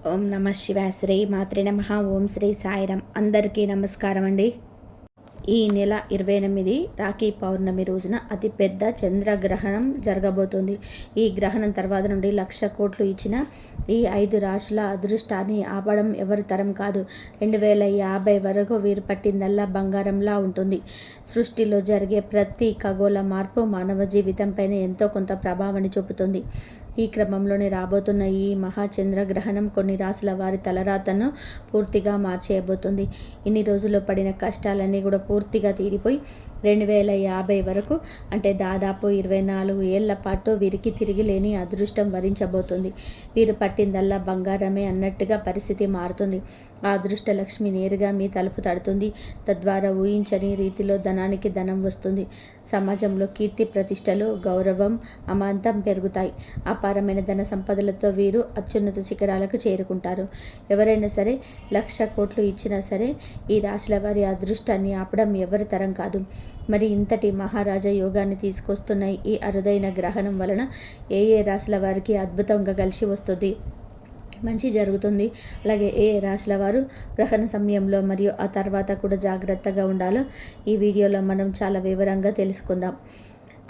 ఓం నమ శివాయ. శ్రీ మాత్రే నమః. ఓం శ్రీ సాయిరాం. అందరికీ నమస్కారం అండి. ఈ నెల 28 రాఖీ పౌర్ణమి రోజున అతిపెద్ద చంద్రగ్రహణం జరగబోతుంది. ఈ గ్రహణం తర్వాత నుండి 1,00,000 కోట్లు ఇచ్చిన ఈ 5 రాశుల అదృష్టాన్ని ఆపడం ఎవరి తరం కాదు. 2050 వరకు వీరు పట్టిందల్లా బంగారంలా ఉంటుంది. సృష్టిలో జరిగే ప్రతి ఖగోళ మార్పు మానవ జీవితంపైన ఎంతో కొంత ప్రభావాన్ని చూపుతుంది. ఈ క్రమంలోనే రాబోతున్న ఈ మహాచంద్రగ్రహణం కొన్ని రాశుల వారి తలరాతను పూర్తిగా మార్చేయబోతుంది. ఇన్ని రోజుల్లో పడిన కష్టాలన్నీ కూడా పూర్తిగా తీరిపోయి 2050 వరకు అంటే దాదాపు 24 ఏళ్ల పాటు వీరికి తిరిగి లేని అదృష్టం వరించబోతుంది. వీరు పట్టిందల్లా బంగారమే అన్నట్టుగా పరిస్థితి మారుతుంది. ఆ అదృష్ట లక్ష్మి నేరుగా మీ తలుపు తడుతుంది. తద్వారా ఊహించని రీతిలో ధనానికి ధనం వస్తుంది. సమాజంలో కీర్తి ప్రతిష్టలు, గౌరవం అమాంతం పెరుగుతాయి. అపారమైన ధన సంపదలతో వీరు అత్యున్నత శిఖరాలకు చేరుకుంటారు. ఎవరైనా సరే 1,00,000 కోట్లు ఇచ్చినా సరే ఈ రాశుల వారి అదృష్టాన్ని ఆపడం ఎవరి తరం కాదు. మరి ఇంతటి మహారాజా యోగాన్ని తీసుకొస్తున్న ఈ అరుదైన గ్రహణం వలన ఏ రాశుల వారికి అద్భుతంగా కలిసి వస్తుంది, మంచి జరుగుతుంది, అలాగే ఏ రాశుల వారు గ్రహణ సమయంలో మరియు ఆ తర్వాత కూడా జాగ్రత్తగా ఉండాలో ఈ వీడియోలో మనం చాలా వివరంగా తెలుసుకుందాం.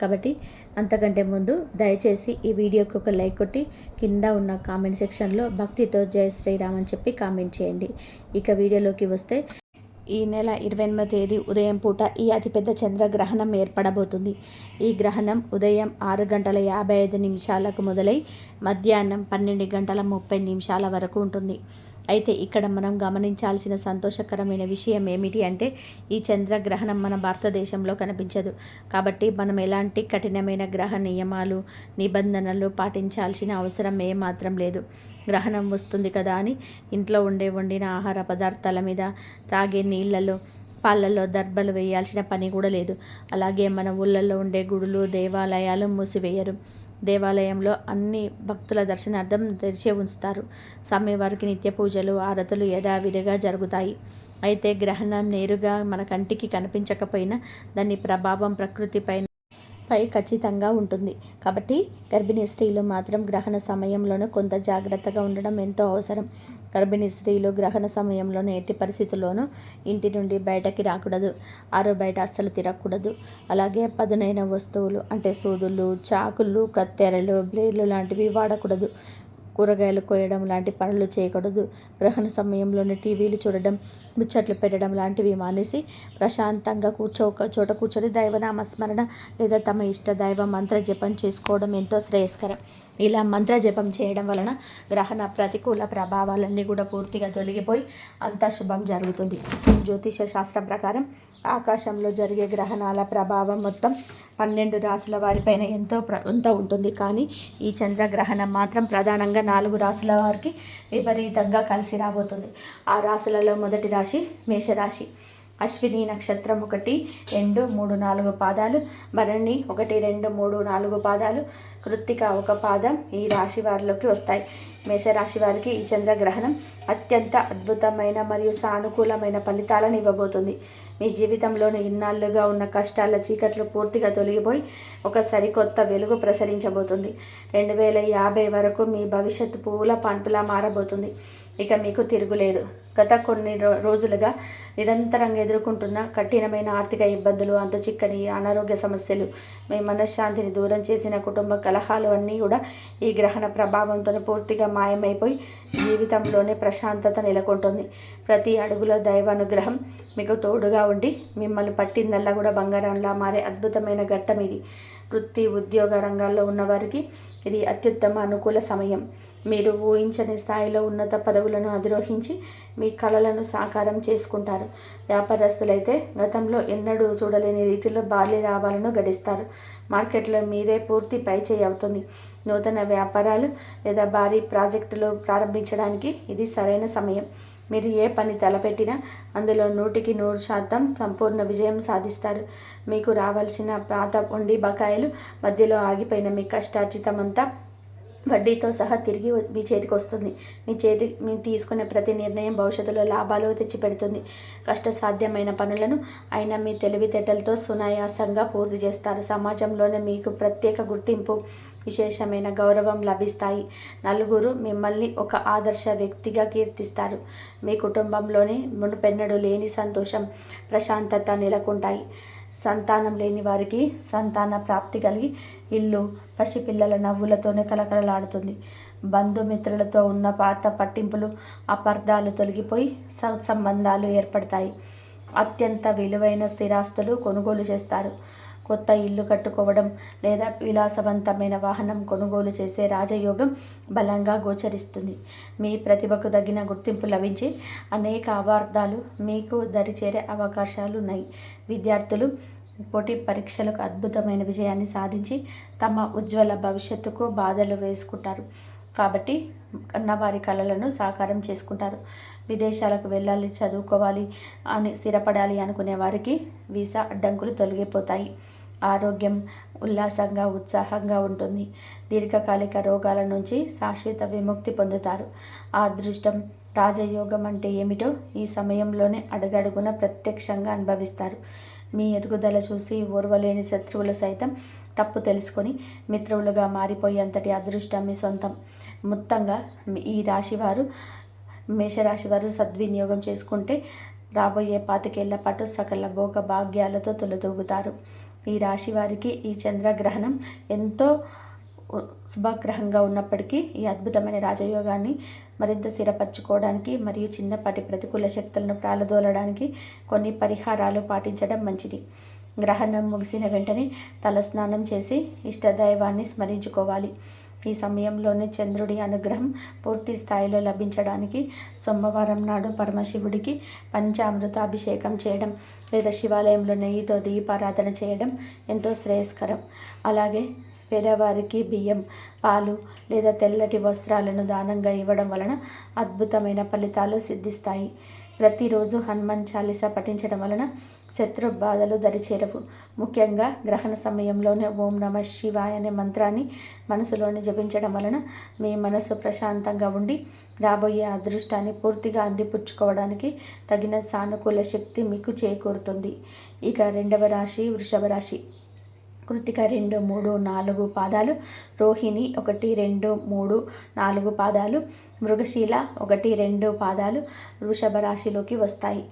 కాబట్టి అంతకంటే ముందు దయచేసి ఈ వీడియోకి ఒక లైక్ కొట్టి కింద ఉన్న కామెంట్ సెక్షన్లో భక్తితో జై శ్రీరామ్ అని చెప్పి కామెంట్ చేయండి. ఇక వీడియోలోకి వస్తే ఈ నెల 28వ తేదీ ఉదయం పూట ఈ అతిపెద్ద చంద్రగ్రహణం ఏర్పడబోతుంది. ఈ గ్రహణం ఉదయం 6:55 మొదలై మధ్యాహ్నం 12:30 వరకు ఉంటుంది. అయితే ఇక్కడ మనం గమనించాల్సిన సంతోషకరమైన విషయం ఏమిటి అంటే ఈ చంద్రగ్రహణం మన భారతదేశంలో కనిపించదు. కాబట్టి మనం ఎలాంటి కఠినమైన గ్రహ నియమాలు, నిబంధనలు పాటించాల్సిన అవసరం ఏమాత్రం లేదు. గ్రహణం వస్తుంది కదా అని ఇంట్లో వండిన ఆహార పదార్థాల మీద, తాగే నీళ్ళలో, పాలల్లో దర్బలు వేయాల్సిన పని కూడా లేదు. అలాగే మన ఊళ్ళల్లో ఉండే గుడులు, దేవాలయాలు మూసివేయరు. దేవాలయంలో అన్ని భక్తుల దర్శనార్థం తెరిచే ఉంచుతారు. స్వామివారికి నిత్య పూజలు, ఆరతులు యథావిధిగా జరుగుతాయి. అయితే గ్రహణం నేరుగా మన కంటికి కనిపించకపోయినా దాని ప్రభావం ప్రకృతిపై ఖచ్చితంగా ఉంటుంది. కాబట్టి గర్భిణీ స్త్రీలు మాత్రం గ్రహణ సమయంలోనూ కొంత జాగ్రత్తగా ఉండడం ఎంతో అవసరం. గర్భిణీ స్త్రీలు గ్రహణ సమయంలోనూ ఎట్టి పరిస్థితుల్లోనూ ఇంటి నుండి బయటకి రాకూడదు. ఆరో బయట అస్సలు తిరగకూడదు. అలాగే పదునైన వస్తువులు అంటే సూదులు, చాకులు, కత్తెరలు, బ్లేడ్లు లాంటివి వాడకూడదు. కూరగాయలు కోయడం లాంటి పనులు చేయకూడదు. గ్రహణ సమయంలోనే టీవీలు చూడడం, ముచ్చట్లు పెట్టడం లాంటివి మానేసి ప్రశాంతంగా ఒక చోట కూర్చొని దైవనామస్మరణ లేదా తమ ఇష్ట దైవ మంత్ర జపం చేసుకోవడం ఎంతో శ్రేయస్కరం. ఇలా మంత్ర జపం చేయడం వలన గ్రహణ ప్రతికూల ప్రభావాలన్నీ కూడా పూర్తిగా తొలగిపోయి అంతా శుభం జరుగుతుంది. జ్యోతిష శాస్త్రం ప్రకారం ఆకాశంలో జరిగే గ్రహణాల ప్రభావం మొత్తం 12 రాశుల వారిపైన ఎంతో ఉంటుంది. కానీ ఈ చంద్రగ్రహణం మాత్రం ప్రధానంగా 4 రాశుల వారికి విపరీతంగా కలిసి రాబోతుంది. ఆ రాశులలో మొదటి రాశి మేషరాశి. అశ్విని నక్షత్రం 1, 2, 3, 4 పాదాలు, భరణి 1, 2, 3, 4 పాదాలు, కృత్తిక 1 పాదం ఈ రాశి వారిలోకి వస్తాయి. మేషరాశి వారికి ఈ చంద్రగ్రహణం అత్యంత అద్భుతమైన మరియు సానుకూలమైన ఫలితాలను ఇవ్వబోతుంది. మీ జీవితంలోని ఇన్నాళ్ళుగా ఉన్న కష్టాల చీకట్లు పూర్తిగా తొలగిపోయి ఒక సరికొత్త వెలుగు ప్రసరించబోతుంది. 2050 వరకు మీ భవిష్యత్తు పూల పాన్పులా మారబోతుంది. ఇక మీకు తిరుగులేదు. గత కొన్ని రోజులుగా నిరంతరంగా ఎదుర్కొంటున్న కఠినమైన ఆర్థిక ఇబ్బందులు, అంతుచిక్కని అనారోగ్య సమస్యలు, మీ మనశ్శాంతిని దూరం చేసిన కుటుంబ కలహాలు అన్నీ కూడా ఈ గ్రహణ ప్రభావంతో పూర్తిగా మాయమైపోయి జీవితంలోనే ప్రశాంతత నెలకొంటుంది. ప్రతి అడుగులో దైవానుగ్రహం మీకు తోడుగా ఉండి మిమ్మల్ని పట్టిందల్లా కూడా బంగారంలా మారే అద్భుతమైన ఘట్టం ఇది. వృత్తి, ఉద్యోగ రంగాల్లో ఉన్నవారికి ఇది అత్యుత్తమ అనుకూల సమయం. మీరు ఊహించని స్థాయిలో ఉన్నత పదవులను అధిరోహించి మీ కలలను సాకారం చేసుకుంటారు. వ్యాపారస్తులైతే గతంలో ఎన్నడూ చూడలేని రీతిలో భారీ లాభాలను గడిస్తారు. మార్కెట్లో మీరే పూర్తి పైచేయి అవుతుంది. నూతన వ్యాపారాలు లేదా భారీ ప్రాజెక్టులు ప్రారంభించడానికి ఇది సరైన సమయం. మీరు ఏ పని తలపెట్టినా అందులో 100% సంపూర్ణ విజయం సాధిస్తారు. మీకు రావాల్సిన పాత బకాయిలు, మధ్యలో ఆగిపోయిన మీ కష్టార్జితమంతా వడ్డీతో సహా తిరిగి మీ చేతికి వస్తుంది. మీరు తీసుకునే ప్రతి నిర్ణయం భవిష్యత్తులో లాభాలు తెచ్చిపెడుతుంది. కష్టసాధ్యమైన పనులను అయినా మీ తెలివితేటలతో సునాయాసంగా పూర్తి చేస్తారు. సమాజంలోనే మీకు ప్రత్యేక గుర్తింపు, విశేషమైన గౌరవం లభిస్తాయి. నలుగురు మిమ్మల్ని ఒక ఆదర్శ వ్యక్తిగా కీర్తిస్తారు. మీ కుటుంబంలోని మునుపెన్నడూ లేని సంతోషం, ప్రశాంతత నెలకొంటాయి. సంతానం లేని వారికి సంతాన ప్రాప్తి కలిగి ఇల్లు పసిపిల్లల నవ్వులతోనే కలకలలాడుతుంది. బంధుమిత్రులతో ఉన్న పాత పట్టింపులు, అపార్థాలు తొలగిపోయి సత్సంబంధాలు ఏర్పడతాయి. అత్యంత విలువైన స్థిరాస్తులు కొనుగోలు చేస్తారు. కొత్త ఇల్లు కట్టుకోవడం లేదా విలాసవంతమైన వాహనం కొనుగోలు చేసే రాజయోగం బలంగా గోచరిస్తుంది. మీ ప్రతిభకు తగిన గుర్తింపు లభించి అనేక అవార్డాలు మీకు దరిచేరే అవకాశాలు ఉన్నాయి. విద్యార్థులు పోటీ పరీక్షలకు అద్భుతమైన విజయాన్ని సాధించి తమ ఉజ్వల భవిష్యత్తుకు బాధలు వేసుకుంటారు. కాబట్టి కన్నవారి కలలను సాకారం చేసుకుంటారు. విదేశాలకు వెళ్ళాలి, చదువుకోవాలి అని స్థిరపడాలి అనుకునే వారికి వీసా అడ్డంకులు తొలగిపోతాయి. ఆరోగ్యం ఉల్లాసంగా ఉత్సాహంగా ఉంటుంది. దీర్ఘకాలిక రోగాల నుంచి శాశ్వత విముక్తి పొందుతారు. అదృష్టం, రాజయోగం అంటే ఏమిటో ఈ సమయంలోనే అడుగడుగున ప్రత్యక్షంగా అనుభవిస్తారు. మీ ఎదుగుదల చూసి ఓర్వలేని శత్రువులు సైతం తప్పు తెలుసుకొని మిత్రులుగా మారిపోయేంతటి అదృష్టం మీ సొంతం. మొత్తంగా ఈ రాశివారు, మేషరాశివారు సద్వినియోగం చేసుకుంటే రాబోయే 25 ఏళ్ల పాటు సకల భోగ భాగ్యాలతో తొలతూగుతారు. ఈ రాశి వారికి ఈ చంద్రగ్రహణం ఎంతో శుభగ్రహంగా ఉన్నప్పటికీ ఈ అద్భుతమైన రాజయోగాన్ని మరింత స్థిరపరచుకోవడానికి మరియు చిన్నపాటి ప్రతికూల శక్తులను ప్రాలదోలడానికి కొన్ని పరిహారాలు పాటించడం మంచిది. గ్రహణం ముగిసిన వెంటనే తలస్నానం చేసి ఇష్టదైవాన్ని స్మరించుకోవాలి. ఈ సమయంలోనే చంద్రుడి అనుగ్రహం పూర్తి స్థాయిలో లభించడానికి సోమవారం నాడు పరమశివుడికి పంచామృతాభిషేకం చేయడం లేదా శివాలయంలో నెయ్యితో దీపారాధన చేయడం ఎంతో శ్రేయస్కరం. అలాగే పేదవారికి బియ్యం, పాలు లేదా తెల్లటి వస్త్రాలను దానంగా ఇవ్వడం వలన అద్భుతమైన ఫలితాలు సిద్ధిస్తాయి. ప్రతిరోజు హనుమాన్ చాలీసా పఠించడం వలన శత్రు బాధలు దరిచేరవు. ముఖ్యంగా గ్రహణ సమయంలోనే ఓం నమః శివాయ అనే మంత్రాన్ని మనసులోని జపించడం వలన మీ మనసు ప్రశాంతంగా ఉండి రాబోయే అదృష్టాన్ని పూర్తిగా అందిపుచ్చుకోవడానికి తగిన సానుకూల శక్తి మీకు చేకూరుతుంది. ఇక రెండవ రాశి వృషభ రాశి. కృతిక 2, 3, 4 పాదాలు, రోహిణి 1, 2, 3, 4 పాదాలు, మృగశీల 1, 2 పాదాలు వృషభ రాశిలోకి వస్తాయి.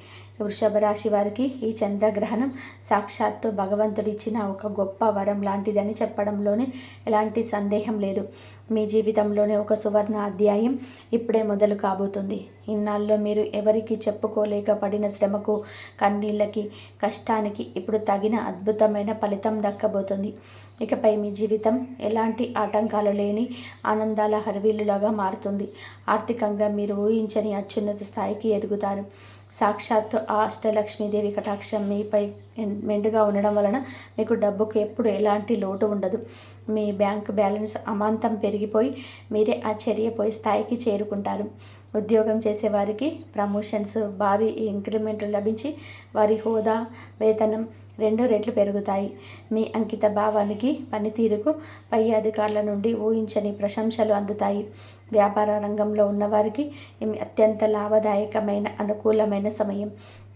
వృషభ రాశి వారికి ఈ చంద్రగ్రహణం సాక్షాత్తు భగవంతుడిచ్చిన ఒక గొప్ప వరం లాంటిదని చెప్పడంలోనే ఎలాంటి సందేహం లేదు. మీ జీవితంలోనే ఒక సువర్ణ అధ్యాయం ఇప్పుడే మొదలు కాబోతుంది. ఇన్నాళ్ళలో మీరు ఎవరికి చెప్పుకోలేక పడిన శ్రమకు, కన్నీళ్ళకి, కష్టానికి ఇప్పుడు తగిన అద్భుతమైన ఫలితం దక్కబోతుంది. ఇకపై మీ జీవితం ఎలాంటి ఆటంకాలు లేని ఆనందాల హరివిల్లులాగా మారుతుంది. ఆర్థికంగా మీరు ఊహించని అత్యున్నత స్థాయికి ఎదుగుతారు. సాక్షాత్తు ఆ అష్టలక్ష్మీదేవి కటాక్షం మీపై మెండుగా ఉండడం వలన మీకు డబ్బుకు ఎప్పుడు ఎలాంటి లోటు ఉండదు. మీ బ్యాంక్ బ్యాలెన్స్ అమాంతం పెరిగిపోయి మీరే ఆశ్చర్యపోయే స్థాయికి చేరుకుంటారు. ఉద్యోగం చేసేవారికి ప్రమోషన్స్, భారీ ఇంక్రిమెంట్లు లభించి వారి హోదా, వేతనం 2 రెట్లు పెరుగుతాయి. మీ అంకిత భావానికి, పనితీరుకు పై అధికారుల నుండి ఊహించని ప్రశంసలు అందుతాయి. వ్యాపార రంగంలో ఉన్నవారికి ఇవి అత్యంత లాభదాయకమైన అనుకూలమైన సమయం.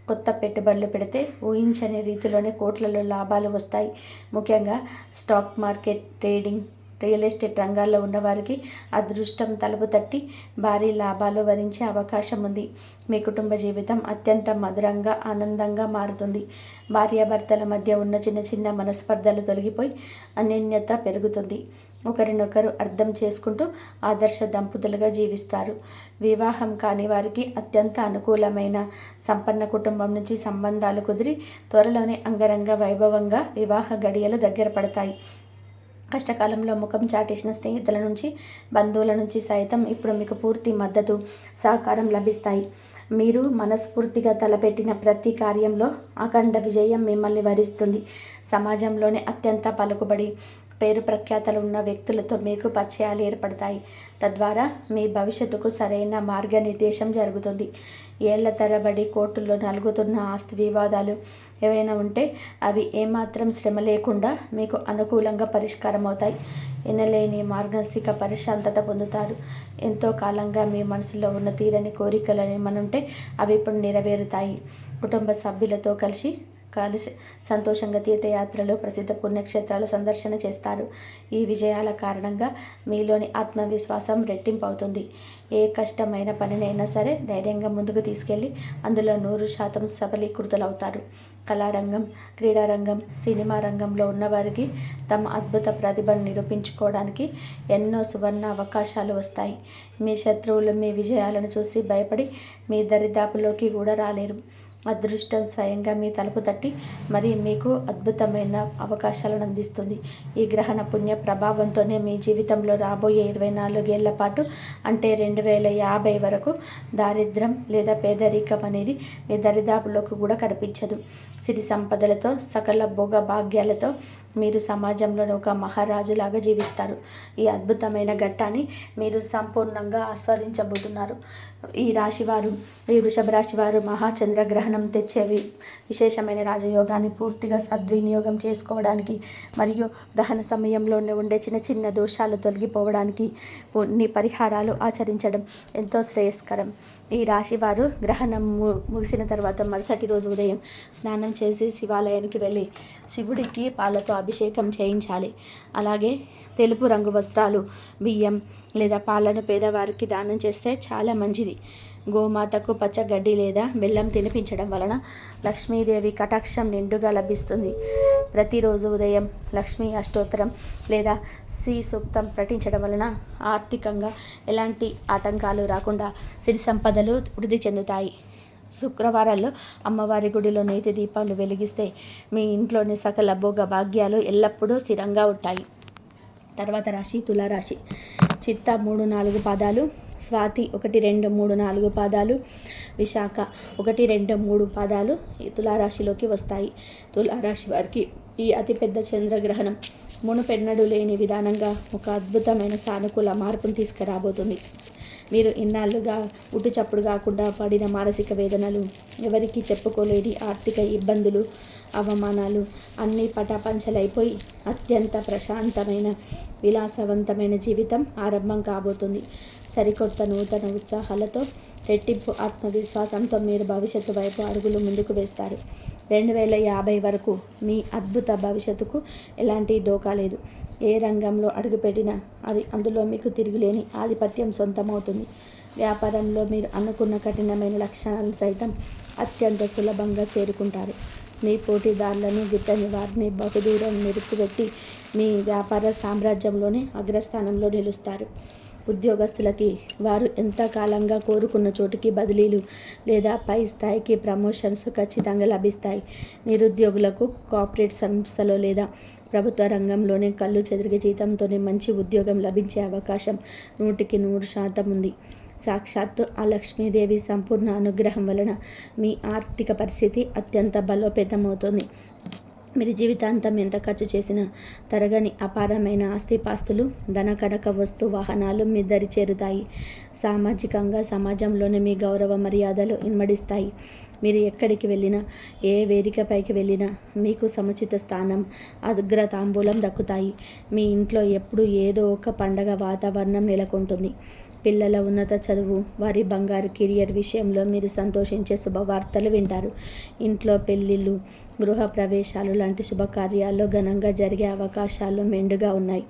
కొత్త పెట్టుబడులు పెడితే ఊహించని రీతిలోనే కోట్లలో లాభాలు వస్తాయి. ముఖ్యంగా stock market, trading, real estate రంగాల్లో ఉన్నవారికి అదృష్టం తలుపు తట్టి భారీ లాభాలు వరించే అవకాశం ఉంది. మీ కుటుంబ జీవితం అత్యంత మధురంగా, ఆనందంగా మారుతుంది. భార్యాభర్తల మధ్య ఉన్న చిన్న చిన్న మనస్పర్ధలు తొలగిపోయి అన్యోన్యత పెరుగుతుంది. ఒకరినొకరు అర్థం చేసుకుంటూ ఆదర్శ దంపతులుగా జీవిస్తారు. వివాహం కాని వారికి అత్యంత అనుకూలమైన సంపన్న కుటుంబం నుంచి సంబంధాలు కుదిరి త్వరలోనే అంగరంగ వైభవంగా వివాహ గడియలు దగ్గర పడతాయి. కష్టకాలంలో ముఖం చాటేసిన స్నేహితుల నుంచి, బంధువుల నుంచి సైతం ఇప్పుడు మీకు పూర్తి మద్దతు, సహకారం లభిస్తాయి. మీరు మనస్ఫూర్తిగా తలపెట్టిన ప్రతి కార్యంలో అఖండ విజయం మిమ్మల్ని వరిస్తుంది. సమాజంలోనే అత్యంత పలుకుబడి, పేరు ప్రఖ్యాతలు ఉన్న వ్యక్తులతో మీకు పరిచయాలు ఏర్పడతాయి. తద్వారా మీ భవిష్యత్తుకు సరైన మార్గనిర్దేశం జరుగుతుంది. ఏళ్ల తరబడి కోర్టుల్లో నలుగుతున్న ఆస్తి వివాదాలు ఏవైనా ఉంటే అవి ఏమాత్రం శ్రమ లేకుండా మీకు అనుకూలంగా పరిష్కారం అవుతాయి. ఎనలేని మానసిక ప్రశాంతత పొందుతారు. ఎంతో కాలంగా మీ మనసులో ఉన్న తీరని కోరికలు ఏమైనా ఉంటే అవి ఇప్పుడు నెరవేరుతాయి. కుటుంబ సభ్యులతో కలిసి సంతోషంగా తీర్థయాత్రలు, ప్రసిద్ధ పుణ్యక్షేత్రాల సందర్శన చేస్తారు. ఈ విజయాల కారణంగా మీలోని ఆత్మవిశ్వాసం రెట్టింపు అవుతుంది. ఏ కష్టమైన పనినైనా సరే ధైర్యంగా ముందుకు తీసుకెళ్ళి అందులో 100% సఫలీకృతులవుతారు. కళారంగం, క్రీడారంగం, సినిమా రంగంలో ఉన్నవారికి తమ అద్భుత ప్రతిభను నిరూపించుకోవడానికి ఎన్నో సువర్ణ అవకాశాలు వస్తాయి. మీ శత్రువులు మీ విజయాలను చూసి భయపడి మీ దరిదాపులోకి కూడా రాలేరు. అదృష్టం స్వయంగా మీ తలుపు తట్టి మరి మీకు అద్భుతమైన అవకాశాలను అందిస్తుంది. ఈ గ్రహణ పుణ్య ప్రభావంతోనే మీ జీవితంలో రాబోయే 24 ఏళ్ల పాటు అంటే 2050 వరకు దారిద్ర్యం లేదా పేదరికం అనేది మీ దరిదాపులోకి కూడా కనిపించదు. సిరి సంపదలతో, సకల భోగ భాగ్యాలతో మీరు సమాజంలోని ఒక మహారాజులాగా జీవిస్తారు. ఈ అద్భుతమైన ఘట్టాన్ని మీరు సంపూర్ణంగా ఆస్వాదించబోతున్నారు. ఈ రాశివారు, ఈ వృషభ రాశి వారు మహాచంద్రగ్రహణం తెచ్చేవి విశేషమైన రాజయోగాన్ని పూర్తిగా సద్వినియోగం చేసుకోవడానికి మరియు గ్రహణ సమయంలో ఉండే చిన్న చిన్న దోషాలు తొలగిపోవడానికి కొన్ని పరిహారాలు ఆచరించడం ఎంతో శ్రేయస్కరం. ఈ రాశివారు గ్రహణం ముగిసిన తర్వాత మరుసటి రోజు ఉదయం స్నానం చేసి శివాలయానికి వెళ్ళి శివుడికి పాలతో అభిషేకం చేయించాలి. అలాగే తెలుపు రంగు వస్త్రాలు, బియ్యం లేదా పాలను పేదవారికి దానం చేస్తే చాలా మంచిది. గోమాతకు పచ్చగడ్డి లేదా బెల్లం తినిపించడం వలన లక్ష్మీదేవి కటాక్షం నిండుగా లభిస్తుంది. ప్రతిరోజు ఉదయం లక్ష్మీ అష్టోత్తరం లేదా శ్రీ సూక్తం పఠించడం వలన ఆర్థికంగా ఎలాంటి ఆటంకాలు రాకుండా సిరి సంపదలు వృద్ధి చెందుతాయి. శుక్రవారాల్లో అమ్మవారి గుడిలో నేతి దీపాలు వెలిగిస్తే మీ ఇంట్లోని సకల భోగ భాగ్యాలు ఎల్లప్పుడూ స్థిరంగా ఉంటాయి. తర్వాత రాశి తులారాశి. చిత్త 3, 4 పాదాలు, స్వాతి 1, 2, 3, 4 పాదాలు, విశాఖ 1, 2, 3 పాదాలు ఈ తులారాశిలోకి వస్తాయి. తులారాశి వారికి ఈ అతిపెద్ద చంద్రగ్రహణం మునుపెన్నడూ లేని విధానంగా ఒక అద్భుతమైన సానుకూల మార్పును తీసుకురాబోతుంది. మీరు ఇన్నాళ్ళుగా ఉట్టుచప్పుడు కాకుండా పడిన మానసిక వేదనలు, ఎవరికి చెప్పుకోలేని ఆర్థిక ఇబ్బందులు, అవమానాలు అన్నీ పటాపంచలైపోయి అత్యంత ప్రశాంతమైన విలాసవంతమైన జీవితం ఆరంభం కాబోతుంది. సరికొత్త నూతన ఉత్సాహాలతో రెట్టింపు ఆత్మవిశ్వాసంతో మీరు భవిష్యత్తు వైపు అడుగులు ముందుకు వేస్తారు. 2050 వరకు మీ అద్భుత భవిష్యత్తుకు ఎలాంటి డోకా లేదు. ఏ రంగంలో అడుగుపెట్టినా అది అందులో మీకు తిరుగులేని ఆధిపత్యం సొంతమవుతుంది. వ్యాపారంలో మీరు అనుకున్న కఠినమైన లక్ష్యాలను సైతం అత్యంత సులభంగా చేరుకుంటారు. మీ పోటీదారులను, గిట్టని వారిని బహుదూరం నిరుపుపెట్టి మీ వ్యాపార సామ్రాజ్యంలోనే అగ్రస్థానంలో నిలుస్తారు. ఉద్యోగస్తులకి వారు ఎంతకాలంగా కోరుకున్న చోటుకి బదిలీలు లేదా పై స్థాయికి ప్రమోషన్స్ ఖచ్చితంగా లభిస్తాయి. నిరుద్యోగులకు కార్పొరేట్ సంస్థలో లేదా ప్రభుత్వ రంగంలోనే కళ్ళు చెదిరిగే జీతంతోనే మంచి ఉద్యోగం లభించే అవకాశం 100% ఉంది. సాక్షాత్తు ఆ లక్ష్మీదేవి సంపూర్ణ అనుగ్రహం వలన మీ ఆర్థిక పరిస్థితి అత్యంత బలోపేతమవుతుంది. మీరు జీవితాంతం ఎంత ఖర్చు చేసినా తరగని అపారమైన ఆస్తిపాస్తులు, ధనకనక వస్తు వాహనాలు మీ దరి చేరుతాయి. సామాజికంగా సమాజంలోనే మీ గౌరవ మర్యాదలు ఇన్మడిస్తాయి. మీరు ఎక్కడికి వెళ్ళినా, ఏ వేదికపైకి వెళ్ళినా మీకు సముచిత స్థానం, అగ్రతాంబూలం దక్కుతాయి. మీ ఇంట్లో ఎప్పుడు ఏదో ఒక పండగ వాతావరణం నెలకొంటుంది. పిల్లల ఉన్నత చదువు, వారి బంగారు కెరియర్ విషయంలో మీరు సంతోషించే శుభవార్తలు వింటారు. ఇంట్లో పెళ్ళిళ్ళు, గృహ ప్రవేశాలు లాంటి శుభకార్యాల్లో ఘనంగా జరిగే అవకాశాలు మెండుగా ఉన్నాయి.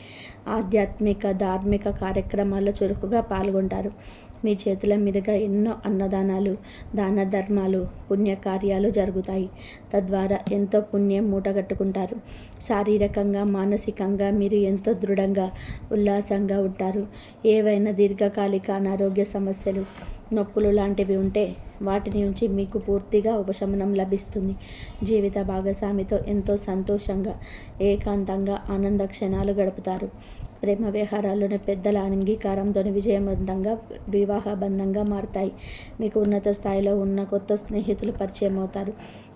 ఆధ్యాత్మిక, ధార్మిక కార్యక్రమాల్లో చురుకుగా పాల్గొంటారు. మీ చేతుల మీదుగా ఎన్నో అన్నదానాలు, దాన ధర్మాలు, పుణ్యకార్యాలు జరుగుతాయి. తద్వారా ఎంతో పుణ్యం మూటగట్టుకుంటారు. శారీరకంగా, మానసికంగా మీరు ఎంతో దృఢంగా, ఉల్లాసంగా ఉంటారు. ఏవైనా దీర్ఘకాలిక అనారోగ్య సమస్యలు, నొప్పులు లాంటివి ఉంటే వాటి నుంచి మీకు పూర్తిగా ఉపశమనం లభిస్తుంది. జీవిత భాగస్వామితో ఎంతో సంతోషంగా, ఏకాంతంగా ఆనంద క్షణాలు గడుపుతారు. ప్రేమ వ్యవహారాల్లోని పెద్దల అంగీకారంతో విజయవంతంగా వివాహ బంధంగా మారుతాయి. మీకు ఉన్నత స్థాయిలో ఉన్న కొత్త స్నేహితులు పరిచయం అవుతారు.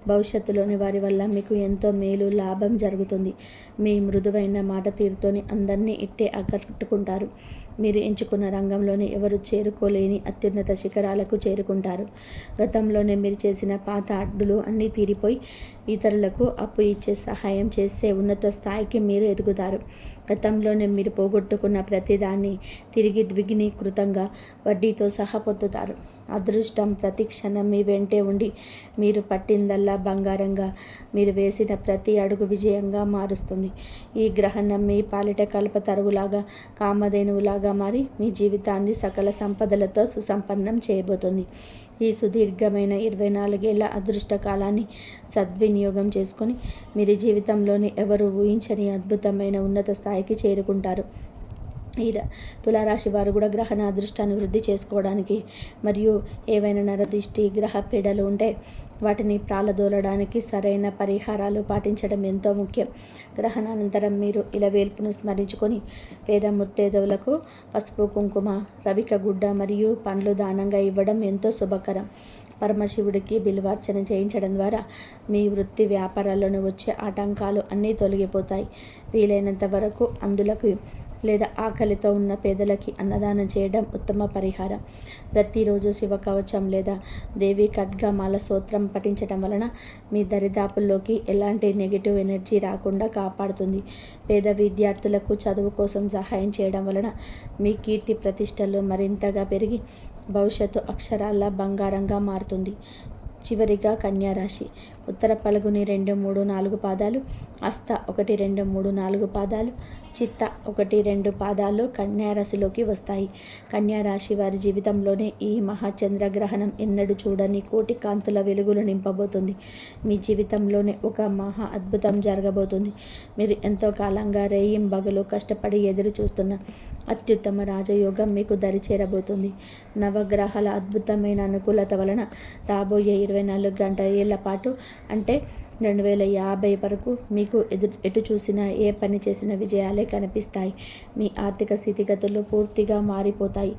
భవిష్యత్తులోని వారి వల్ల మీకు ఎంతో మేలు లాభం జరుగుతుంది. మీ మృదువైన మాట తీరుతోని అందరినీ ఇట్టే ఆకట్టుకుంటారు. మీరు ఎంచుకున్న రంగంలోనే ఎవరు చేరుకోలేని అత్యున్నత శిఖరాలకు చేరుకుంటారు. గతంలోనే మీరు చేసిన పాత అడ్డులు అన్నీ తీరిపోయి ఇతరులకు అప్పు ఇచ్చే సహాయం చేసే ఉన్నత స్థాయికి మీరు ఎదుగుతారు. గతంలోనే మీరు పోగొట్టుకున్న ప్రతిదాన్ని తిరిగి ద్విగుణీకృతంగా వడ్డీతో సహా పొందుతారు. అదృష్టం ప్రతి క్షణం మీ వెంటే ఉండి మీరు పట్టిందల్లా బంగారంగా, మీరు వేసిన ప్రతి అడుగు విజయంగా మారుస్తుంది. ఈ గ్రహణం మీ పాలిట కల్పతరువులాగా, కామధేనువులాగా మారి మీ జీవితాన్ని సకల సంపదలతో సుసంపన్నం చేయబోతుంది. ఈ సుదీర్ఘమైన 24 ఏళ్ల అదృష్ట కాలాన్ని సద్వినియోగం చేసుకొని మీరు జీవితంలోని ఎవరు ఊహించని అద్భుతమైన ఉన్నత స్థాయికి చేరుకుంటారు. ఈ తులారాశి వారు కూడా గ్రహణ అదృష్టాన్ని వృద్ధి చేసుకోవడానికి మరియు ఏవైనా నరదిష్టి గ్రహ పీడలు ఉంటే వాటిని ప్రాలదోలడానికి సరైన పరిహారాలు పాటించడం ఎంతో ముఖ్యం. గ్రహణానంతరం మీరు ఇలవేల్పును స్మరించుకొని పేద ముత్తైదువులకు పసుపు, కుంకుమ, రవిక గుడ్డ మరియు పండ్లు దానంగా ఇవ్వడం ఎంతో శుభకరం. పరమశివుడికి బిల్వార్చన చేయించడం ద్వారా మీ వృత్తి వ్యాపారాల్లోనూ వచ్చే ఆటంకాలు అన్నీ తొలగిపోతాయి. వీలైనంత వరకు అందులకు లేదా ఆకలితో ఉన్న పేదలకి అన్నదానం చేయడం ఉత్తమ పరిహారం. ప్రతిరోజు శివకవచం లేదా దేవి ఖడ్గమాల స్తోత్రం పఠించడం వలన మీ దరిదాపుల్లోకి ఎలాంటి నెగిటివ్ ఎనర్జీ రాకుండా కాపాడుతుంది. పేద విద్యార్థులకు చదువు కోసం సహాయం చేయడం వలన మీ కీర్తి ప్రతిష్టలు మరింతగా పెరిగి భవిష్యత్తు అక్షరాల బంగారంగా మారుతుంది. చివరిగా కన్యారాశి. ఉత్తర పలుగుని 2, 3, 4 పాదాలు, హస్త 1, 2, 3, 4 పాదాలు, చిత్త 1, 2 పాదాలు కన్యారాశిలోకి వస్తాయి. కన్యారాశి వారి జీవితంలోనే ఈ మహాచంద్రగ్రహణం ఎన్నడూ చూడని కోటి కాంతుల వెలుగులు నింపబోతుంది. మీ జీవితంలోనే ఒక మహా అద్భుతం జరగబోతుంది. మీరు ఎంతో కాలంగా రేయింబగలు కష్టపడి ఎదురు చూస్తున్న అత్యుత్తమ రాజయోగం మీకు దరిచేరబోతుంది. నవగ్రహాల అద్భుతమైన అనుకూలత వలన రాబోయే 24 గంటల పాటు అంటే 2050 వరకు మీకు ఎటు చూసినా ఏ పని చేసిన విజయాలే కనిపిస్తాయి. మీ ఆర్థిక స్థితిగతులు పూర్తిగా మారిపోతాయి.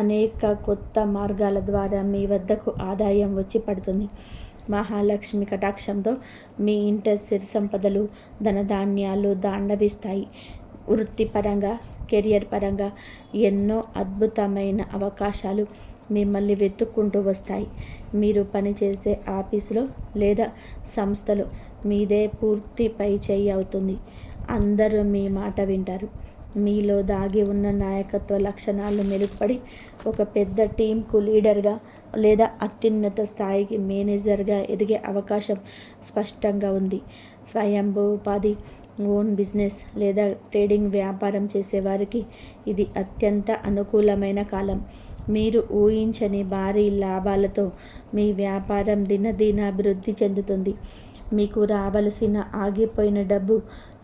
అనేక కొత్త మార్గాల ద్వారా మీ వద్దకు ఆదాయం వచ్చి పడుతుంది. మహాలక్ష్మి కటాక్షంతో మీ ఇంట సిరి సంపదలు, ధనధాన్యాలు దాండవిస్తాయి. వృత్తిపరంగా, కెరియర్ పరంగా ఎన్నో అద్భుతమైన అవకాశాలు మిమ్మల్ని వెతుక్కుంటూ వస్తాయి. మీరు పనిచేసే ఆఫీసులో లేదా సంస్థలో మీదే పూర్తి పైచేయి అవుతుంది. అందరూ మీ మాట వింటారు. మీలో దాగి ఉన్న నాయకత్వ లక్షణాలు మెరుగుపడి ఒక పెద్ద టీంకు లీడర్గా లేదా అత్యున్నత స్థాయికి మేనేజర్గా ఎదిగే అవకాశం స్పష్టంగా ఉంది. స్వయంభూ ఉపాధి, ఓన్ బిజినెస్ లేదా ట్రేడింగ్ వ్యాపారం చేసేవారికి ఇది అత్యంత అనుకూలమైన కాలం. మీరు ఊహించని భారీ లాభాలతో మీ వ్యాపారం దినదినాభివృద్ధి చెందుతుంది. మీకు రావలసిన ఆగిపోయిన డబ్బు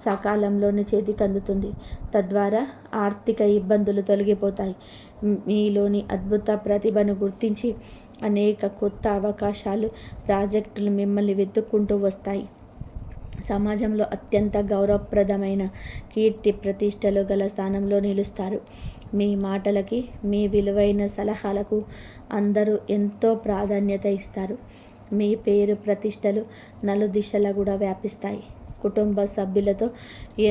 సకాలంలోనే చేతికి అందుతుంది. తద్వారా ఆర్థిక ఇబ్బందులు తొలగిపోతాయి. మీలోని అద్భుత ప్రతిభను గుర్తించి అనేక కొత్త అవకాశాలు, ప్రాజెక్టులు మిమ్మల్ని వెతుక్కుంటూ వస్తాయి. సమాజంలో అత్యంత గౌరవప్రదమైన కీర్తి ప్రతిష్టలు గల స్థానంలో నిలుస్తారు. మీ మాటలకి, మీ విలువైన సలహాలకు అందరూ ఎంతో ప్రాధాన్యత ఇస్తారు. మీ పేరు ప్రతిష్టలు నలుదిశలా కూడా వ్యాపిస్తాయి. కుటుంబ సభ్యులతో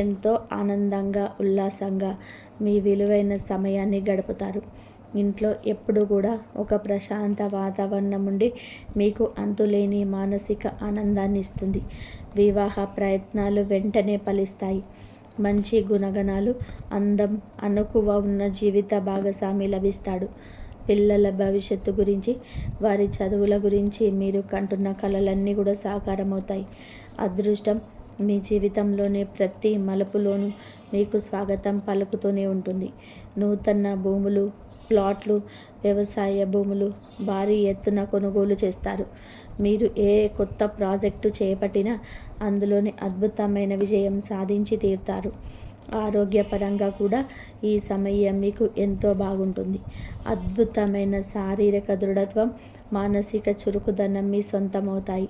ఎంతో ఆనందంగా, ఉల్లాసంగా మీ విలువైన సమయాన్ని గడుపుతారు. ఇంట్లో ఎప్పుడు కూడా ఒక ప్రశాంత వాతావరణం ఉండి మీకు అంతులేని మానసిక ఆనందాన్ని ఇస్తుంది. వివాహ ప్రయత్నాలు వెంటనే ఫలిస్తాయి. మంచి గుణగణాలు, అందం, అణకువ ఉన్న జీవిత భాగస్వామి లభిస్తాడు. పిల్లల భవిష్యత్తు గురించి, వారి చదువుల గురించి మీరు కంటున్న కలలన్నీ కూడా సాకారమవుతాయి. అదృష్టం మీ జీవితంలోనే ప్రతి మలుపులోనూ మీకు స్వాగతం పలుకుతూనే ఉంటుంది. నూతన భూములు, ప్లాట్లు, వ్యవసాయ భూములు భారీ ఎత్తున కొనుగోలు చేస్తారు. మీరు ఏ కొత్త ప్రాజెక్టు చేపట్టినా అందులోని అద్భుతమైన విజయం సాధించి తీరుతారు. ఆరోగ్యపరంగా కూడా ఈ సమయం మీకు ఎంతో బాగుంటుంది. అద్భుతమైన శారీరక దృఢత్వం, మానసిక చురుకుదనం మీ సొంతమవుతాయి.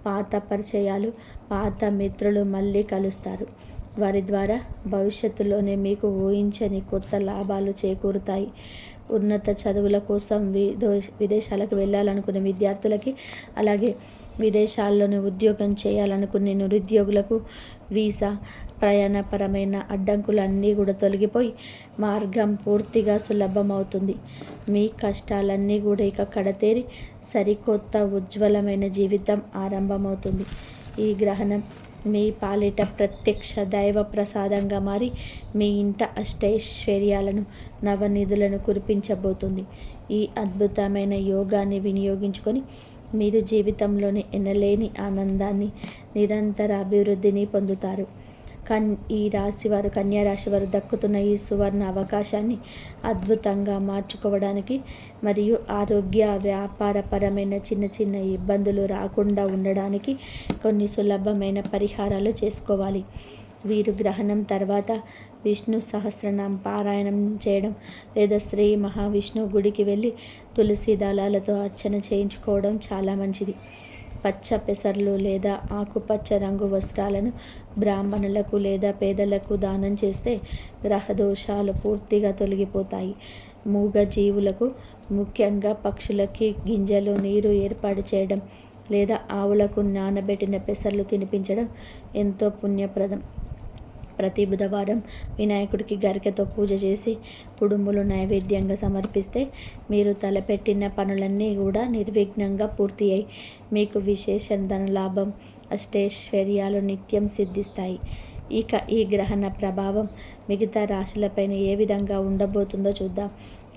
పాత పరిచయాలు, పాత మిత్రులు మళ్ళీ కలుస్తారు. వారి ద్వారా భవిష్యత్తులోనే మీకు ఊహించని కొత్త లాభాలు చేకూరుతాయి. ఉన్నత చదువుల కోసం విదేశాలకు వెళ్ళాలనుకునే విద్యార్థులకి, అలాగే విదేశాల్లోని ఉద్యోగం చేయాలనుకునే నిరుద్యోగులకు వీసా, ప్రయాణపరమైన అడ్డంకులు అన్నీ కూడా తొలగిపోయి మార్గం పూర్తిగా సులభమవుతుంది. మీ కష్టాలన్నీ కూడా ఇక కడతేరి సరికొత్త ఉజ్వలమైన జీవితం ఆరంభమవుతుంది. ఈ గ్రహణం మీ పాలిట ప్రత్యక్ష దైవ ప్రసాదంగా మారి మీ ఇంట అష్టైశ్వర్యాలను, నవనిధులను కురిపించబోతుంది. ఈ అద్భుతమైన యోగాన్ని వినియోగించుకొని మీరు జీవితంలోని ఎనలేని ఆనందాన్ని, నిరంతర అభివృద్ధిని పొందుతారు. ఈ రాశివారు, కన్యా రాశివారు దక్కుతున్న ఈ సువర్ణ అవకాశాన్ని అద్భుతంగా మార్చుకోవడానికి మరియు ఆరోగ్య, వ్యాపారపరమైన చిన్న చిన్న ఇబ్బందులు రాకుండా ఉండడానికి కొన్ని సులభమైన పరిహారాలు చేసుకోవాలి. వీరు గ్రహణం తర్వాత విష్ణు సహస్రనామ పారాయణం చేయడం లేదా శ్రీ మహావిష్ణువు గుడికి వెళ్ళి తులసి దళాలతో అర్చన చేయించుకోవడం చాలా మంచిది. పచ్చ పెసర్లు లేదా ఆకుపచ్చ రంగు వస్త్రాలను బ్రాహ్మణులకు లేదా పేదలకు దానం చేస్తే గ్రహదోషాలు పూర్తిగా తొలగిపోతాయి. మూగ జీవులకు, ముఖ్యంగా పక్షులకి గింజలు, నీరు ఏర్పాటు చేయడం లేదా ఆవులకు నానబెట్టిన పెసర్లు తినిపించడం ఎంతో పుణ్యప్రదం. ప్రతి బుధవారం వినాయకుడికి గరికెతో పూజ చేసి కుడుములు నైవేద్యంగా సమర్పిస్తే మీరు తలపెట్టిన పనులన్నీ కూడా నిర్విఘ్నంగా పూర్తి అయి మీకు విశేష ధనలాభం, అష్టైశ్వర్యాలు నిత్యం సిద్ధిస్తాయి. ఇక ఈ గ్రహణ ప్రభావం మిగతా రాశులపైన ఏ విధంగా ఉండబోతుందో చూద్దాం.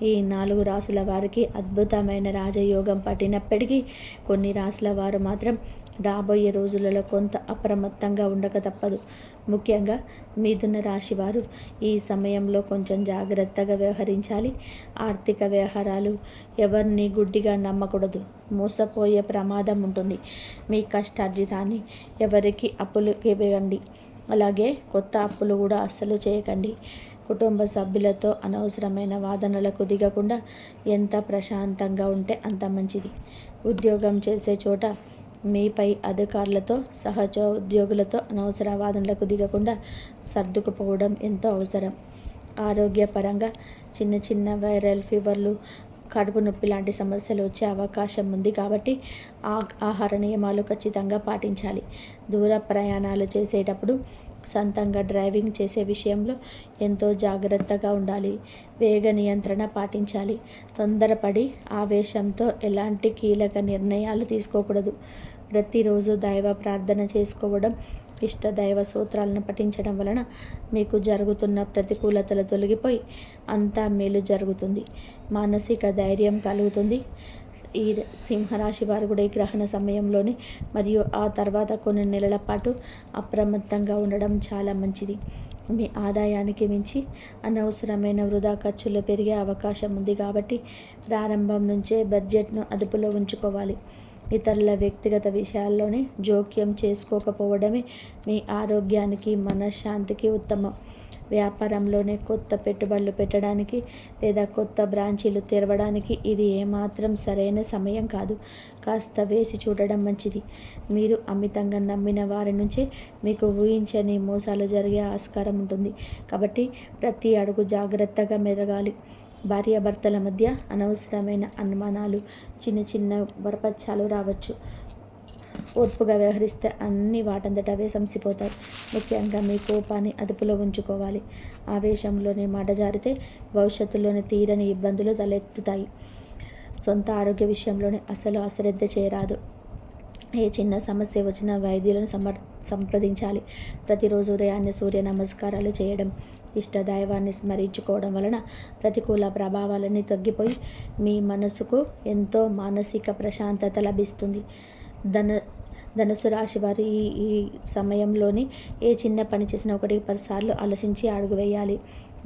ఈ 4 రాశుల వారికి అద్భుతమైన రాజయోగం పట్టినప్పటికీ కొన్ని రాశుల వారు మాత్రం రాబోయే రోజులలో కొంత అప్రమత్తంగా ఉండక తప్పదు. ముఖ్యంగా మిథున రాశి వారు ఈ సమయంలో కొంచెం జాగ్రత్తగా వ్యవహరించాలి. ఆర్థిక వ్యవహారాలు ఎవరిని గుడ్డిగా నమ్మకూడదు. మోసపోయే ప్రమాదం ఉంటుంది. మీ కష్టార్జితాన్ని ఎవరికి అప్పులు ఇవ్వండి. అలాగే కొత్త అప్పులు కూడా అస్సలు చేయకండి. కుటుంబ సభ్యులతో అనవసరమైన వాదనలకు దిగకుండా ఎంత ప్రశాంతంగా ఉంటే అంత మంచిది. ఉద్యోగం చేసే చోట మీపై అధికారులతో, సహజ ఉద్యోగులతో అనవసర వాదనలకు దిగకుండా సర్దుకుపోవడం ఎంతో అవసరం. ఆరోగ్యపరంగా చిన్న చిన్న వైరల్ ఫీవర్లు, కడుపు నొప్పి లాంటి సమస్యలు వచ్చే అవకాశం ఉంది కాబట్టి ఆహార నియమాలు ఖచ్చితంగా పాటించాలి. దూర ప్రయాణాలు చేసేటప్పుడు, సొంతంగా డ్రైవింగ్ చేసే విషయంలో ఎంతో జాగ్రత్తగా ఉండాలి. వేగ నియంత్రణ పాటించాలి. తొందరపడి ఆవేశంతో ఎలాంటి కీలక నిర్ణయాలు తీసుకోకూడదు. ప్రతిరోజు దైవ ప్రార్థన చేసుకోవడం, ఇష్ట దైవ సూత్రాలను పఠించడం వలన మీకు జరుగుతున్న ప్రతికూలతలు తొలగిపోయి అంతా మేలు జరుగుతుంది. మానసిక ధైర్యం కలుగుతుంది. ఈ సింహరాశి వారు కూడా ఈ గ్రహణ సమయంలోనే మరియు ఆ తర్వాత కొన్ని నెలల పాటు అప్రమత్తంగా ఉండడం చాలా మంచిది. మీ ఆదాయానికి మించి అనవసరమైన వృధా ఖర్చులు పెరిగే అవకాశం ఉంది కాబట్టి ప్రారంభం నుంచే బడ్జెట్ను అదుపులో ఉంచుకోవాలి. ఇతరుల వ్యక్తిగత విషయాల్లోనే జోక్యం చేసుకోకపోవడమే మీ ఆరోగ్యానికి, మనశ్శాంతికి ఉత్తమం. వ్యాపారంలోనే కొత్త పెట్టుబడులు పెట్టడానికి లేదా కొత్త బ్రాంచీలు తెరవడానికి ఇది ఏమాత్రం సరైన సమయం కాదు. కాస్త వేసి చూడడం మంచిది. మీరు అమితంగా నమ్మిన వారి నుంచి మీకు ఊహించని మోసాలు జరిగే ఆస్కారం ఉంటుంది కాబట్టి ప్రతి అడుగు జాగ్రత్తగా మెదగాలి. భార్యాభర్తల మధ్య అనవసరమైన అనుమానాలు, చిన్న చిన్న వరపచ్చాలు రావచ్చు. ఓర్పుగా వ్యవహరిస్తే అన్నీ వాటంతట అవే సంసిపోతాయి. ముఖ్యంగా మీ కోపాన్ని అదుపులో ఉంచుకోవాలి. ఆవేశంలోనే మాట జారితే భవిష్యత్తులోనే తీరని ఇబ్బందులు తలెత్తుతాయి. సొంత ఆరోగ్య విషయంలోనే అసలు అశ్రద్ధ చేయరాదు. ఏ చిన్న సమస్య వచ్చినా వైద్యులను సంప్రదించాలి. ప్రతిరోజు ఉదయాన్నే సూర్య నమస్కారాలు చేయడం, ఇష్ట దైవాన్ని స్మరించుకోవడం వలన ప్రతికూల ప్రభావాలన్నీ తగ్గిపోయి మీ మనసుకు ఎంతో మానసిక ప్రశాంతత లభిస్తుంది. ధనుసు రాశి వారి ఈ సమయంలోని ఏ చిన్న పని చేసినా 1-10 సార్లు ఆలోచించి అడుగు వేయాలి.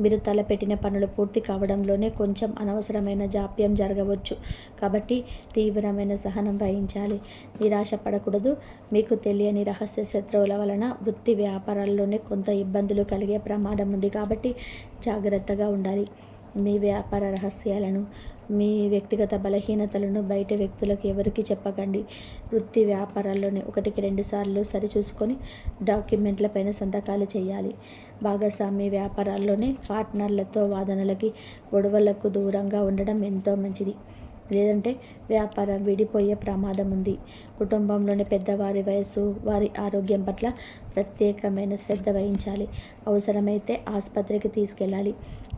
మీరు తలపెట్టిన పనులు పూర్తి కావడంలోనే కొంచెం అనవసరమైన జాప్యం జరగవచ్చు కాబట్టి తీవ్రమైన సహనం వహించాలి. నిరాశ పడకూడదు. మీకు తెలియని రహస్య శత్రువుల వలన వృత్తి వ్యాపారాల్లోనే కొంత ఇబ్బందులు కలిగే ప్రమాదం ఉంది కాబట్టి జాగ్రత్తగా ఉండాలి. మీ వ్యాపార రహస్యాలను, మీ వ్యక్తిగత బలహీనతలను బయట వ్యక్తులకు ఎవరికి చెప్పకండి. వృత్తి వ్యాపారాల్లోనే 1-2 సార్లు సరిచూసుకొని డాక్యుమెంట్లపైన సంతకాలు చేయాలి. భాగస్వామి వ్యాపారాల్లోనే పార్ట్నర్లతో వాదనలకి, గొడవలకు దూరంగా ఉండడం ఎంతో మంచిది. లేదంటే వ్యాపారం విడిపోయే ప్రమాదం ఉంది. కుటుంబంలోని పెద్దవారి వయస్సు, వారి ఆరోగ్యం పట్ల ప్రత్యేకమైన శ్రద్ధ వహించాలి. అవసరమైతే ఆసుపత్రికి తీసుకెళ్ళాలి.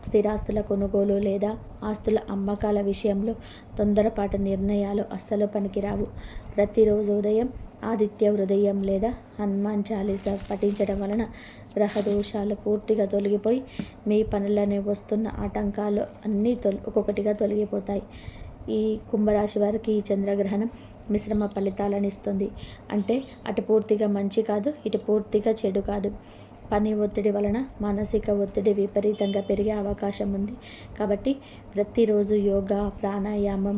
స్థిరాస్తుల కొనుగోలు లేదా ఆస్తుల అమ్మకాల విషయంలో తొందరపాటు నిర్ణయాలు అస్సలు పనికిరావు. ప్రతిరోజు ఉదయం ఆదిత్య హృదయం లేదా హనుమాన్ చాలీసా పఠించడం వలన గ్రహ దోషాలు పూర్తిగా తొలగిపోయి మీ పనులని వస్తున్న ఆటంకాలు అన్నీ ఒక్కొక్కటిగా తొలగిపోతాయి. ఈ కుంభరాశి వారికి ఈ చంద్రగ్రహణం మిశ్రమ ఫలితాలను ఇస్తుంది. అంటే అటు పూర్తిగా మంచి కాదు, ఇటు పూర్తిగా చెడు కాదు. పని ఒత్తిడి వలన మానసిక ఒత్తిడి విపరీతంగా పెరిగే అవకాశం ఉంది. కాబట్టి ప్రతిరోజు యోగా, ప్రాణాయామం,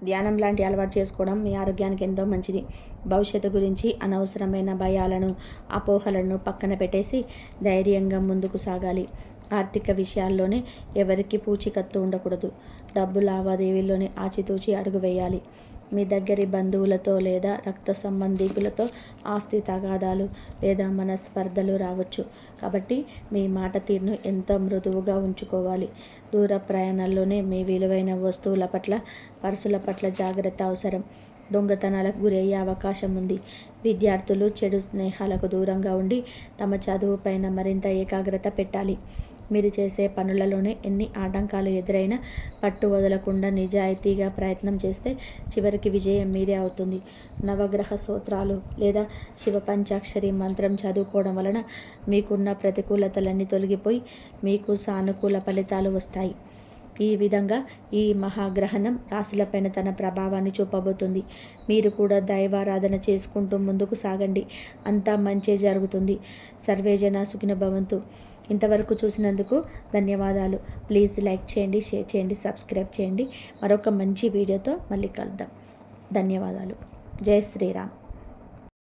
ధ్యానం లాంటి అలవాటు చేసుకోవడం మీ ఆరోగ్యానికి ఎంతో మంచిది. భవిష్యత్తు గురించి అనవసరమైన భయాలను, అపోహలను పక్కన పెట్టేసి ధైర్యంగా ముందుకు సాగాలి. ఆర్థిక విషయాల్లోనే ఎవరికి పూచీకత్తు ఉండకూడదు. డబ్బు లావాదేవీల్లోనే ఆచితూచి అడుగు వేయాలి. మీ దగ్గరి బంధువులతో లేదా రక్త సంబంధికులతో ఆస్తి తగాదాలు లేదా మనస్పర్ధలు రావచ్చు. కాబట్టి మీ మాట తీరును ఎంతో మృదువుగా ఉంచుకోవాలి. దూర ప్రయాణాల్లోనే మీ విలువైన వస్తువుల పట్ల, పర్సుల పట్ల జాగ్రత్త అవసరం. దొంగతనాలకు గురయ్యే అవకాశం ఉంది. విద్యార్థులు చెడు స్నేహాలకు దూరంగా ఉండి తమ చదువుపైన మరింత ఏకాగ్రత పెట్టాలి. మీరు చేసే పనులలోనే ఎన్ని ఆటంకాలు ఎదురైనా పట్టు వదలకుండా నిజాయితీగా ప్రయత్నం చేస్తే చివరికి విజయం మీదే అవుతుంది. నవగ్రహ స్తోత్రాలు లేదా శివ పంచాక్షరి మంత్రం చదువుకోవడం వలన మీకున్న ప్రతికూలతలన్నీ తొలగిపోయి మీకు సానుకూల ఫలితాలు వస్తాయి. ఈ విధంగా ఈ మహాగ్రహణం రాశులపైన తన ప్రభావాన్ని చూపబోతుంది. మీరు కూడా దైవారాధన చేసుకుంటూ ముందుకు సాగండి. అంతా మంచే జరుగుతుంది. సర్వేజన సుఖినో భవంతు. ఇంతవరకు చూసినందుకు ధన్యవాదాలు. ప్లీజ్ లైక్ చేయండి, షేర్ చేయండి, సబ్స్క్రైబ్ చేయండి. మరొక మంచి వీడియోతో మళ్ళీ కలుద్దాం. ధన్యవాదాలు. జై శ్రీరామ్.